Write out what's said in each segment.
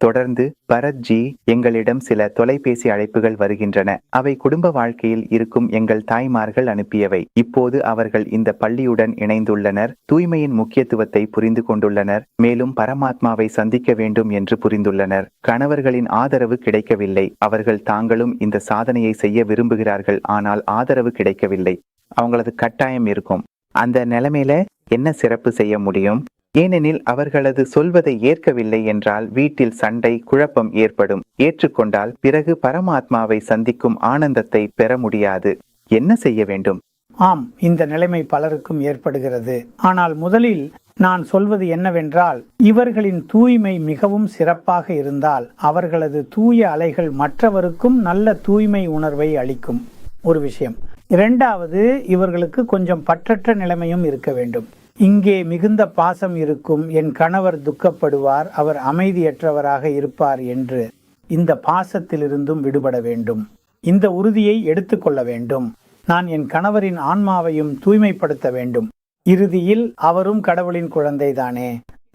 தொடர்ந்து பரத்ஜி, எங்களிடம் சில தொலைபேசி அழைப்புகள் வருகின்றன. அவை குடும்ப வாழ்க்கையில் இருக்கும் எங்கள் தாய்மார்கள் அனுப்பியவை. இப்போது அவர்கள் இந்த பள்ளியுடன் இணைந்துள்ளனர், தூய்மையின் முக்கியத்துவத்தை புரிந்து கொண்டுள்ளனர், மேலும் பரமாத்மாவை சந்திக்க வேண்டும் என்று புரிந்துள்ளனர். கணவர்களின் ஆதரவு கிடைக்கவில்லை. அவர்கள் தாங்களும் இந்த சாதனையை செய்ய விரும்புகிறார்கள், ஆனால் ஆதரவு கிடைக்கவில்லை. அவங்களது கட்டாயம் இருக்கும். அந்த நிலைமையில என்ன சிறப்பு செய்ய முடியும்? ஏனெனில் அவர்களது சொல்வதை ஏற்கவில்லை என்றால் வீட்டில் சண்டை, குழப்பம் ஏற்படும். ஏற்றுக்கொண்டால் பிறகு பரமாத்மாவை சந்திக்கும் ஆனந்தத்தை பெற முடியாது. என்ன செய்ய வேண்டும்? ஆம், இந்த நிலைமை பலருக்கும் ஏற்படுகிறது. ஆனால் முதலில் நான் சொல்வது என்னவென்றால், இவர்களின் தூய்மை மிகவும் சிறப்பாக இருந்தால் அவர்களது தூய அலைகள் மற்றவருக்கும் நல்ல தூய்மை உணர்வை அளிக்கும். ஒரு விஷயம். இரண்டாவது, இவர்களுக்கு கொஞ்சம் பற்றற்ற நிலைமையும் இருக்க வேண்டும். இங்கே மிகுந்த பாசம் இருக்கும், என் கணவர் துக்கப்படுவார், அவர் அமைதியற்றவராக இருப்பார் என்று இந்த பாசத்திலிருந்தும் விடுபட வேண்டும். இந்த உறுதியை எடுத்துக்கொள்ள வேண்டும். நான் என் கணவரின் ஆன்மாவையும் தூய்மைப்படுத்த வேண்டும். இறுதியில் அவரும் கடவுளின் குழந்தைதானே.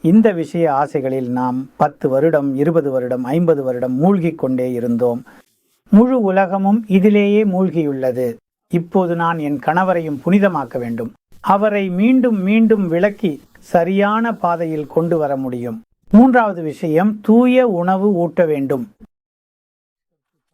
இந்த விஷய ஆசைகளில் நாம் 10 வருடம், 20 வருடம், 50 வருடம் மூழ்கிக் கொண்டே இருந்தோம். முழு உலகமும் இதிலேயே மூழ்கியுள்ளது. இப்போது நான் என் கணவரையும் புனிதமாக்க வேண்டும். அவரை மீண்டும் மீண்டும் விளக்கி சரியான பாதையில் கொண்டு வர முடியும். மூன்றாவது விஷயம், தூய உணவு ஊட்ட வேண்டும்,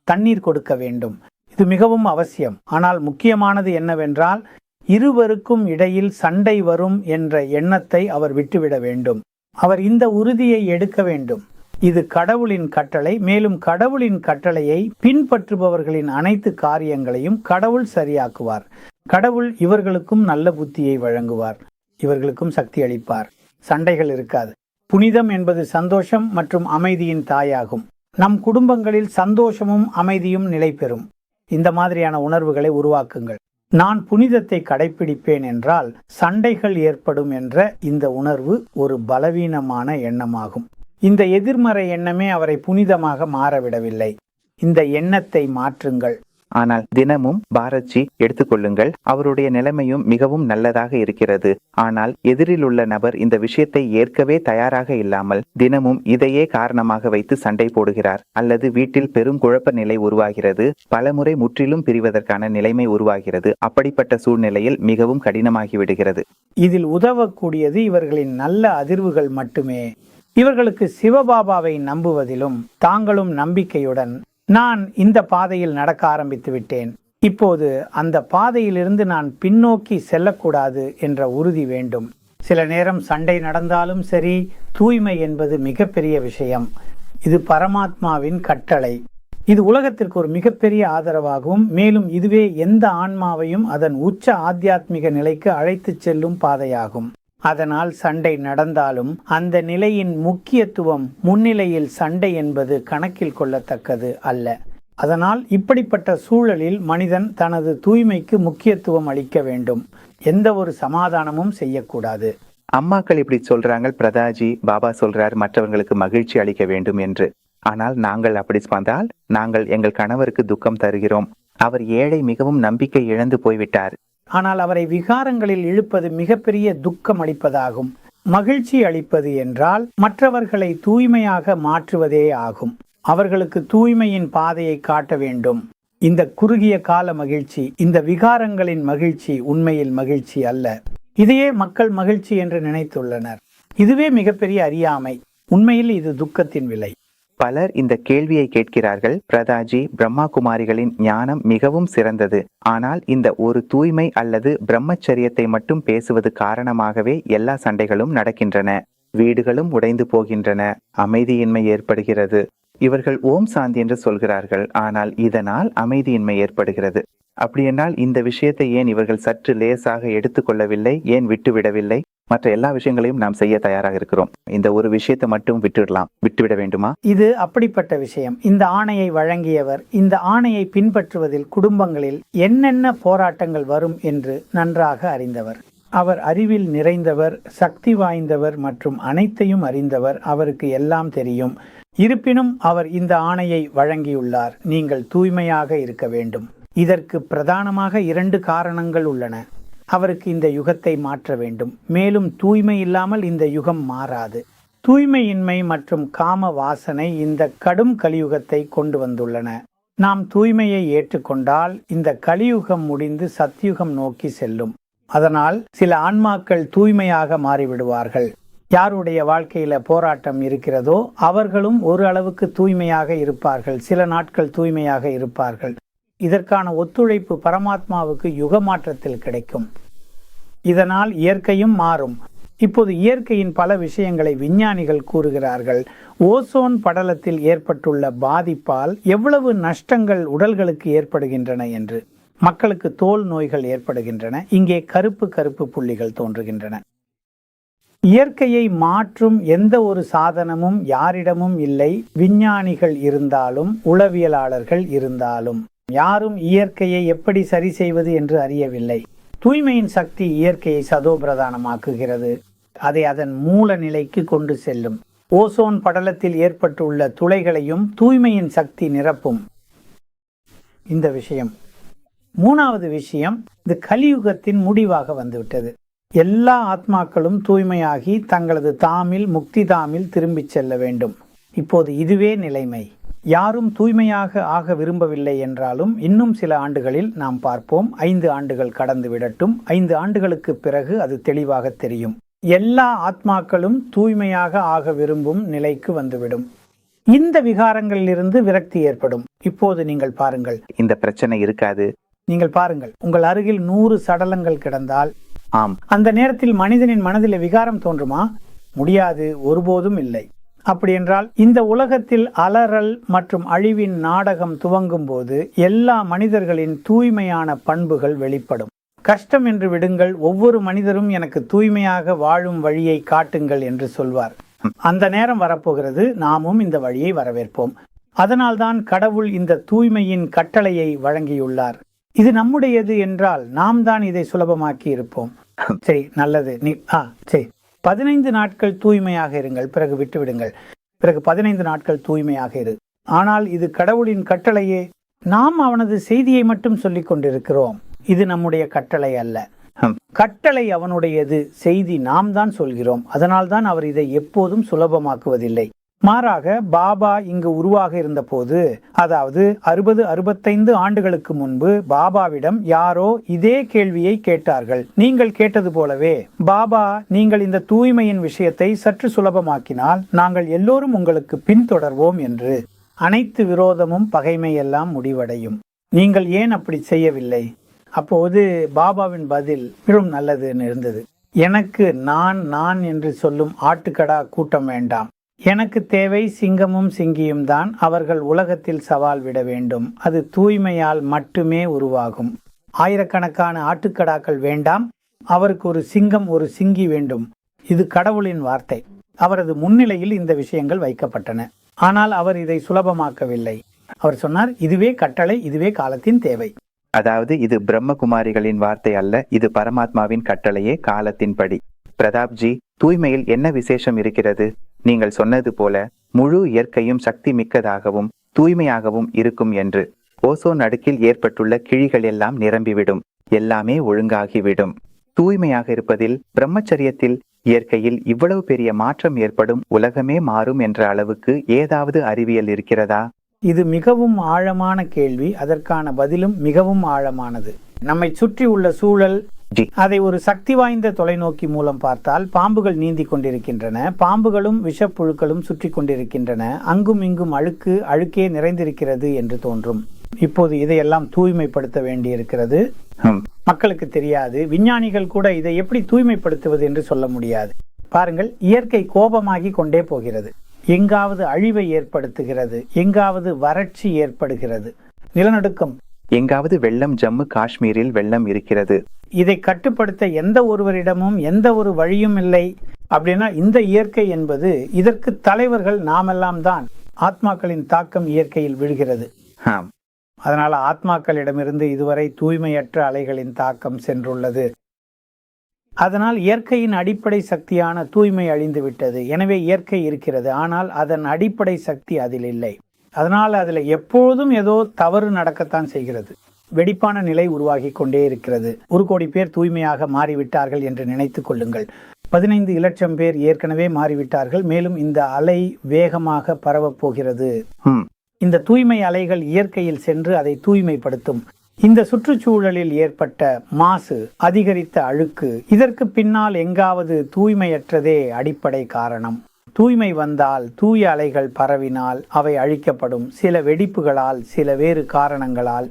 தண்ணீர் கொடுக்க வேண்டும். இது மிகவும் அவசியம். ஆனால் முக்கியமானது என்னவென்றால், இருவருக்கும் இடையில் சண்டை வரும் என்ற எண்ணத்தை அவர் விட்டுவிட வேண்டும். அவர் இந்த உறுதியை எடுக்க வேண்டும். இது கடவுளின் கட்டளை. மேலும் கடவுளின் கட்டளையை பின்பற்றுபவர்களின் அனைத்து காரியங்களையும் கடவுள் சரியாக்குவார். கடவுள் இவர்களுக்கும் நல்ல புத்தியை வழங்குவார், இவர்களுக்கும் சக்தி அளிப்பார். சண்டைகள் இருக்காது. புனிதம் என்பது சந்தோஷம் மற்றும் அமைதியின் தாயாகும். நம் குடும்பங்களில் சந்தோஷமும் அமைதியும் நிலை பெறும். இந்த மாதிரியான உணர்வுகளை உருவாக்குங்கள். நான் புனிதத்தை கடைபிடிப்பேன் என்றால் சண்டைகள் ஏற்படும் என்ற இந்த உணர்வு ஒரு பலவீனமான எண்ணமாகும். இந்த எதிர்மறை எண்ணமே அவரை புனிதமாக மாறவிடவில்லை. இந்த எண்ணத்தை மாற்றுங்கள். ஆனால் தினமும் பாரத்ஜி எடுத்துக்கொள்ளுங்கள். அவருடைய நிலைமையும் மிகவும் நல்லதாக இருக்கிறது. ஆனால் எதிரில் உள்ள நபர் இந்த விஷயத்தை ஏற்கவே தயாராக இல்லாமல் தினமும் இதையே காரணமாக வைத்து சண்டை போடுகிறார். அல்லது வீட்டில் பெரும் குழப்ப நிலை உருவாகிறது. பலமுறை முற்றிலும் பிரிவதற்கான நிலைமை உருவாகிறது. அப்படிப்பட்ட சூழ்நிலையில் மிகவும் கடினமாகி விடுகிறது. இதில் உதவக்கூடியது இவர்களின் நல்ல அதிர்வுகள் மட்டுமே. இவர்களுக்கு சிவபாபாவை நம்புவதிலும் தாங்களும் நம்பிக்கையுடன், நான் இந்த பாதையில் நடக்க ஆரம்பித்து விட்டேன், இப்போது அந்த பாதையிலிருந்து நான் பின்னோக்கி செல்லக்கூடாது என்ற உறுதி வேண்டும். சில நேரம் சண்டை நடந்தாலும் சரி, தூய்மை என்பது மிகப்பெரிய விஷயம். இது பரமாத்மாவின் கட்டளை. இது உலகத்திற்கு ஒரு மிகப்பெரிய ஆதரவாகும். மேலும் இதுவே எந்த ஆன்மாவையும் அதன் உச்ச ஆத்தியாத்மிக நிலைக்கு அழைத்துச் செல்லும் பாதையாகும். அதனால் சண்டை நடந்தாலும் அந்த நிலையின் முக்கியத்துவம் முன்னிலையில் சண்டை என்பது கணக்கில் கொள்ளத்தக்கது அல்ல. அதனால் இப்படிப்பட்ட சூழலில் மனிதன் தனது தூய்மைக்கு முக்கியத்துவம் அளிக்க வேண்டும். எந்த ஒரு சமாதானமும் செய்யக்கூடாது. அம்மாக்கள் இப்படி சொல்றாங்க, பிரதாஜி பாபா சொல்றார் மற்றவர்களுக்கு மகிழ்ச்சி அளிக்க வேண்டும் என்று. ஆனால் நாங்கள் அப்படி வந்தால் நாங்கள் எங்கள் கணவருக்கு துக்கம் தருகிறோம். அவர் ஏழை, மிகவும் நம்பிக்கை இழந்து போய்விட்டார். ஆனால் அவரை விகாரங்களில் இழுப்பது மிகப்பெரிய துக்கம் அளிப்பதாகும். மகிழ்ச்சி அளிப்பது என்றால் மற்றவர்களை தூய்மையாக மாற்றுவதே ஆகும். அவர்களுக்கு தூய்மையின் பாதையை காட்ட வேண்டும். இந்த குறுகிய கால மகிழ்ச்சி, இந்த விகாரங்களின் மகிழ்ச்சி உண்மையில் மகிழ்ச்சி அல்ல. இதையே மக்கள் மகிழ்ச்சி என்று நினைத்துள்ளனர். இதுவே மிகப்பெரிய அறியாமை. உண்மையில் இது துக்கத்தின் விலை. பலர் இந்த கேள்வியை கேட்கிறார்கள், பிரதாஜி, பிரம்மா குமாரிகளின் ஞானம் மிகவும் சிறந்தது. ஆனால் இந்த ஒரு தூய்மை அல்லது பிரம்மச்சரியத்தை மட்டும் பேசுவது காரணமாகவே எல்லா சண்டைகளும் நடக்கின்றன, வீடுகளும் உடைந்து போகின்றன, அமைதியின்மை ஏற்படுகிறது. இவர்கள் ஓம் சாந்தி என்று சொல்கிறார்கள், ஆனால் இதனால் அமைதியின்மை ஏற்படுகிறது. அப்படியென்றால் இந்த விஷயத்தை ஏன் இவர்கள் சற்று லேசாக எடுத்துக்கொள்ளவில்லை? ஏன் விட்டுவிடவில்லை? மற்ற எல்லா விஷயங்களையும் நாம் செய்ய தயாராக இருக்கிறோம். இந்த ஒரு விஷயத்தை மட்டும் விட்டுவிட வேண்டுமா? இது அப்படிப்பட்ட விஷயம். இந்த ஆணையை வழங்கியவர் இந்த ஆணையை பின்பற்றுவதில் குடும்பங்களில் என்னென்ன போராட்டங்கள் வரும் என்று நன்றாக அறிந்தவர். அவர் அறிவில் நிறைந்தவர், சக்தி வாய்ந்தவர் மற்றும் அனைத்தையும் அறிந்தவர். அவருக்கு எல்லாம் தெரியும். இருப்பினும் அவர் இந்த ஆணையை வழங்கியுள்ளார், நீங்கள் தூய்மையாக இருக்க வேண்டும். இதற்கு பிரதானமாக 2 காரணங்கள் உள்ளன. அவருக்கு இந்த யுகத்தை மாற்ற வேண்டும். மேலும் தூய்மை இல்லாமல் இந்த யுகம் மாறாது. தூய்மையின்மை மற்றும் காம வாசனை இந்த கடும் கலியுகத்தை கொண்டு வந்துள்ளன. நாம் தூய்மையை ஏற்றுக்கொண்டால் இந்த கலியுகம் முடிந்து சத்யுகம் நோக்கி செல்லும். அதனால் சில ஆன்மாக்கள் தூய்மையாக மாறிவிடுவார்கள். யாருடைய வாழ்க்கையில போராட்டம் இருக்கிறதோ அவர்களும் ஒரு அளவுக்கு தூய்மையாக இருப்பார்கள், சில நாட்கள் தூய்மையாக இருப்பார்கள். இதற்கான ஒத்துழைப்பு பரமாத்மாவுக்கு யுக மாற்றத்தில் கிடைக்கும். இதனால் இயற்கையும் மாறும். இப்போது இயற்கையின் பல விஷயங்களை விஞ்ஞானிகள் கூறுகிறார்கள். ஓசோன் படலத்தில் ஏற்பட்டுள்ள பாதிப்பால் எவ்வளவு நஷ்டங்கள் உடல்களுக்கு ஏற்படுகின்றன என்று. மக்களுக்கு தோல் நோய்கள் ஏற்படுகின்றன. இங்கே கருப்பு கருப்பு புள்ளிகள் தோன்றுகின்றன. இயற்கையை மாற்றும் எந்த ஒரு சாதனமும் யாரிடமும் இல்லை. விஞ்ஞானிகள் இருந்தாலும் உளவியலாளர்கள் இருந்தாலும் யாரும் இயற்கையை எப்படி சரி செய்வது என்று அறியவில்லை. தூய்மையின் சக்தி இயற்கையை சதோபிரதானமாக்குகிறது. அதை அதன் மூல நிலைக்கு கொண்டு செல்லும். ஓசோன் படலத்தில் ஏற்பட்டுள்ள துளைகளையும் தூய்மையின் சக்தி நிரப்பும். இந்த விஷயம். மூணாவது விஷயம், இந்த கலியுகத்தின் முடிவாக வந்துவிட்டது. எல்லா ஆத்மாக்களும் தூய்மையாகி தங்களது தாமில் முக்தி தாமில் திரும்பிச் செல்ல வேண்டும். இப்போது இதுவே நிலைமை. யாரும் தூய்மையாக ஆக விரும்பவில்லை என்றாலும் இன்னும் சில ஆண்டுகளில் நாம் பார்ப்போம். 5 ஆண்டுகள் கடந்து விடட்டும். 5 ஆண்டுகளுக்கு பிறகு அது தெளிவாக தெரியும். எல்லா ஆத்மாக்களும் தூய்மையாக ஆக விரும்பும் நிலைக்கு வந்துவிடும். இந்த விகாரங்களிலிருந்து விரக்தி ஏற்படும். இப்போது நீங்கள் பாருங்கள், இந்த பிரச்சனை இருக்காது. நீங்கள் பாருங்கள், உங்கள் அருகில் 100 சடலங்கள் கிடந்தால் ஆம், அந்த நேரத்தில் மனிதனின் மனதில் விகாரம் தோன்றுமா? முடியாது, ஒருபோதும் இல்லை. அப்படி என்றால் இந்த உலகத்தில் அலறல் மற்றும் அழிவின் நாடகம் துவங்கும் போது எல்லா மனிதர்களின் தூய்மையான பண்புகள் வெளிப்படும். கஷ்டம் என்று விடுங்கள், ஒவ்வொரு மனிதரும் எனக்கு தூய்மையாக வாழும் வழியை காட்டுங்கள் என்று சொல்வார். அந்த நேரம் வரப்போகிறது. நாமும் இந்த வழியை வரவேற்போம். அதனால்தான் கடவுள் இந்த தூய்மையின் கட்டளையை வழங்கியுள்ளார். இது நம்முடையது என்றால் நாம் தான் இதை சுலபமாக்கி இருப்போம். சரி, நல்லது. சரி, 15 நாட்கள் தூய்மையாக இருங்கள், பிறகு விட்டுவிடுங்கள். பிறகு 15 நாட்கள் தூய்மையாக இரு. ஆனால் இது கடவுளின் கட்டளையே. நாம் அவனது செய்தியை மட்டும் சொல்லிக் கொண்டிருக்கிறோம். இது நம்முடைய கட்டளை அல்ல. கட்டளை அவனுடையது, செய்தி நாம் தான் சொல்கிறோம். அதனால்தான் அவர் இதை எப்போதும் சுலபமாக்குவதில்லை. மாறாக பாபா இங்கு உருவாக இருந்த போது, அதாவது 60-65 ஆண்டுகளுக்கு முன்பு பாபாவிடம் யாரோ இதே கேள்வியை கேட்டார்கள். நீங்கள் கேட்டது போலவே, பாபா, நீங்கள் இந்த தூய்மையின் விஷயத்தை சற்று சுலபமாக்கினால் நாங்கள் எல்லோரும் உங்களுக்கு பின்தொடர்வோம் என்று. அனைத்து விரோதமும் பகைமையெல்லாம் முடிவடையும். நீங்கள் ஏன் அப்படி செய்யவில்லை? அப்போது பாபாவின் பதில் மிகவும் நல்லதுன்னு இருந்தது. எனக்கு நான் என்று சொல்லும் ஆட்டுக்கடா கூட்டம் வேண்டாம். எனக்கு தேவை சிங்கமும் சிங்கியும் தான். அவர்கள் உலகத்தில் சவால் விட வேண்டும். அது தூய்மையால் மட்டுமே உருவாகும். ஆயிரக்கணக்கான ஆட்டுக்கடாக்கள் வேண்டாம். அவருக்கு ஒரு சிங்கம், ஒரு சிங்கி வேண்டும். இது கடவுளின் வார்த்தை. அவரது முன்னிலையில் இந்த விஷயங்கள் வைக்கப்பட்டன. ஆனால் அவர் இதை சுலபமாக்கவில்லை. அவர் சொன்னார், இதுவே கட்டளை, இதுவே காலத்தின் தேவை. அதாவது இது பிரம்மகுமாரிகளின் வார்த்தை அல்ல, இது பரமாத்மாவின் கட்டளையே, காலத்தின்படி. பிரதாப்ஜி, தூய்மையில் என்ன விசேஷம் இருக்கிறது? நீங்கள் சொன்னது போல முழு இயற்கையும் சக்தி மிக்கதாகவும் தூய்மையாகவும் இருக்கும் என்று. ஓசோன் அடுக்கில் ஏற்பட்டுள்ள கிழிகள் எல்லாம் நிரம்பிவிடும். எல்லாமே ஒழுங்காகிவிடும். தூய்மையாக இருப்பதில், பிரம்மச்சரியத்தில், இயற்கையில் இவ்வளவு பெரிய மாற்றம் ஏற்படும், உலகமே மாறும் என்ற அளவுக்கு ஏதாவது அறிவியல் இருக்கிறதா? இது மிகவும் ஆழமான கேள்வி. அதற்கான பதிலும் மிகவும் ஆழமானது. நம்மை சுற்றி உள்ள சூழல், அதை ஒரு சக்தி வாய்ந்த தொலைநோக்கி மூலம் பார்த்தால் பாம்புகள் நீந்தி கொண்டிருக்கின்றன. பாம்புகளும் விஷப்புழுக்களும் சுற்றி கொண்டிருக்கின்றன. அங்கும் இங்கும் அழுக்கே நிறைந்திருக்கிறது என்று தோன்றும். இப்போது இதையெல்லாம் தூய்மைப்படுத்த வேண்டியிருக்கிறது. மக்களுக்கு தெரியாது. விஞ்ஞானிகள் கூட இதை எப்படி தூய்மைப்படுத்துவது என்று சொல்ல முடியாது. பாருங்கள், இயற்கை கோபமாகி கொண்டே போகிறது. எங்காவது அழிவை ஏற்படுத்துகிறது, எங்காவது வறட்சி ஏற்படுகிறது, நிலநடுக்கம், எங்காவது வெள்ளம். ஜம்மு காஷ்மீரில் வெள்ளம் இருக்கிறது. இதை கட்டுப்படுத்த எந்த ஒருவரிடமும் எந்த ஒரு வழியும் இல்லை. அப்படின்னா இந்த இயற்கை என்பது, இதற்கு தலைவர்கள் நாமெல்லாம் தான். ஆத்மாக்களின் தாக்கம் இயற்கையில் விழுகிறது. அதனால ஆத்மாக்களிடமிருந்து இதுவரை தூய்மையற்ற அலைகளின் தாக்கம் சென்றுள்ளது. அதனால் இயற்கையின் அடிப்படை சக்தியான தூய்மை அழிந்து விட்டது. எனவே இயற்கை இருக்கிறது, ஆனால் அதன் அடிப்படை சக்தி அதில் இல்லை. அதனால் அதில் எப்போதும் ஏதோ தவறு நடக்கத்தான் செய்கிறது. வெடிப்பான நிலை உருவாகி கொண்டே இருக்கிறது. 1 கோடி பேர் தூய்மையாக மாறிவிட்டார்கள் என்று நினைத்து கொள்ளுங்கள். 15 இலட்சம் பேர் ஏற்கனவே மாறிவிட்டார்கள். மேலும் இந்த அலை வேகமாக பரவப் போகிறது. இந்த தூய்மை அலைகள் இயற்கையில் சென்று அதை தூய்மைப்படுத்தும். இந்த சுற்றுச்சூழலில் ஏற்பட்ட மாசு, அதிகரித்த அழுக்கு, இதற்கு பின்னால் எங்காவது தூய்மையற்றதே அடிப்படை காரணம். தூய்மை வந்தால், தூய அலைகள் பரவினால் அவை அழிக்கப்படும். சில வெடிப்புகளால், சில வேறு காரணங்களால்.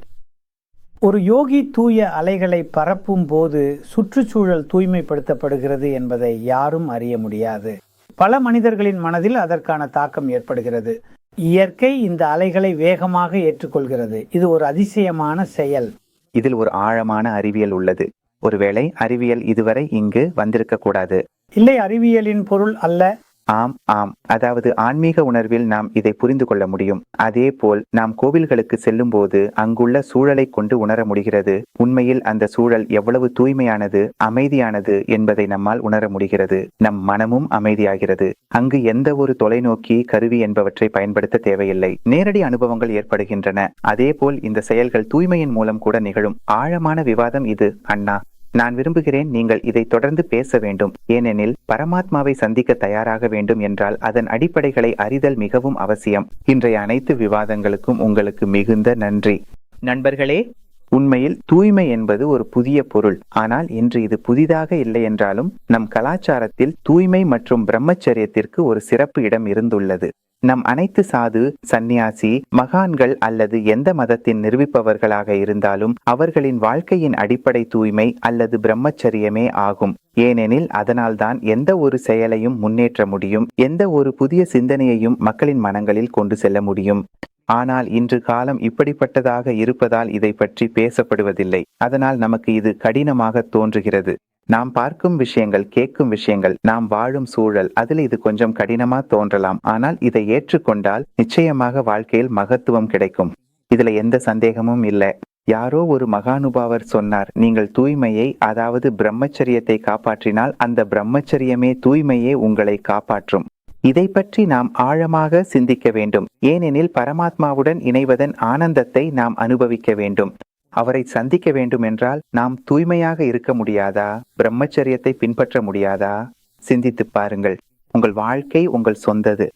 ஒரு யோகி தூய அலைகளை பரப்பும் போது சுற்றுச்சூழல் தூய்மைப்படுத்தப்படுகிறது என்பதை யாரும் அறிய முடியாது. பல மனிதர்களின் மனதில் அதற்கான தாக்கம் ஏற்படுகிறது. இயற்கை இந்த அலைகளை வேகமாக ஏற்றுக்கொள்கிறது. இது ஒரு அதிசயமான செயல். இதில் ஒரு ஆழமான அறிவியல் உள்ளது. ஒருவேளை அறிவியல் இதுவரை இங்கு வந்திருக்க கூடாது. இல்லை, அறிவியலின் பொருள் அல்ல. ஆம், அதாவது ஆன்மீக உணர்வில் நாம் இதை புரிந்து கொள்ள முடியும். அதே போல் நாம் கோவில்களுக்கு செல்லும் போது அங்குள்ள சூழலை கொண்டு உணர முடிகிறது. உண்மையில் அந்த சூழல் எவ்வளவு தூய்மையானது, அமைதியானது என்பதை நம்மால் உணர முடிகிறது. நம் மனமும் அமைதியாகிறது. அங்கு எந்த ஒரு தொலைநோக்கி, கருவி என்பவற்றை பயன்படுத்த தேவையில்லை. நேரடி அனுபவங்கள் ஏற்படுகின்றன. அதே போல் இந்த செயல்கள் தூய்மையின் மூலம் கூட நிகழும். ஆழமான விவாதம் இது, அண்ணா. நான் விரும்புகிறேன் நீங்கள் இதை தொடர்ந்து பேச வேண்டும். ஏனெனில் பரமாத்மாவை சந்திக்க தயாராக வேண்டும் என்றால் அதன் அடிப்படைகளை அறிதல் மிகவும் அவசியம். இன்றைய அனைத்து விவாதங்களுக்கும் உங்களுக்கு மிகுந்த நன்றி. நண்பர்களே, உண்மையில் தூய்மை என்பது ஒரு புதிய பொருள். ஆனால் இன்று இது புதிதாக இல்லை என்றாலும் நம் கலாச்சாரத்தில் தூய்மை மற்றும் பிரம்மச்சரியத்திற்கு ஒரு சிறப்பு இடம் இருந்துள்ளது. நம் அனைத்து சாது, சந்நியாசி, மகான்கள் அல்லது எந்த மதத்தின் நிரூபிப்பவர்களாக இருந்தாலும் அவர்களின் வாழ்க்கையின் அடிப்படை தூய்மை அல்லது பிரம்மச்சரியமே ஆகும். ஏனெனில் அதனால்தான் எந்த ஒரு செயலையும் முன்னேற்ற முடியும், எந்த ஒரு புதிய சிந்தனையையும் மக்களின் மனங்களில் கொண்டு செல்ல முடியும். ஆனால் இன்று காலம் இப்படிப்பட்டதாக இருப்பதால் இதை பற்றி பேசப்படுவதில்லை. அதனால் நமக்கு இது கடினமாக தோன்றுகிறது. நாம் பார்க்கும் விஷயங்கள், கேட்கும் விஷயங்கள், நாம் வாழும் சூழல், அதில் இது கொஞ்சம் கடினமா தோன்றலாம். ஆனால் இதை ஏற்றுக்கொண்டால் நிச்சயமாக வாழ்க்கையில் மகத்துவம் கிடைக்கும். இதுல எந்த சந்தேகமும் இல்லை. யாரோ ஒரு மகானுபாவர் சொன்னார், நீங்கள் தூய்மையை, அதாவது பிரம்மச்சரியத்தை காப்பாற்றினால் அந்த பிரம்மச்சரியமே தூய்மையே உங்களை காப்பாற்றும். இதை பற்றி நாம் ஆழமாக சிந்திக்க வேண்டும். ஏனெனில் பரமாத்மாவுடன் இணைவதன் ஆனந்தத்தை நாம் அனுபவிக்க வேண்டும். அவரை சந்திக்க வேண்டும் என்றால் நாம் தூய்மையாக இருக்க முடியாதா? பிரம்மச்சரியத்தை பின்பற்ற முடியாதா? சிந்தித்து பாருங்கள். உங்கள் வாழ்க்கை உங்கள் சொந்தது.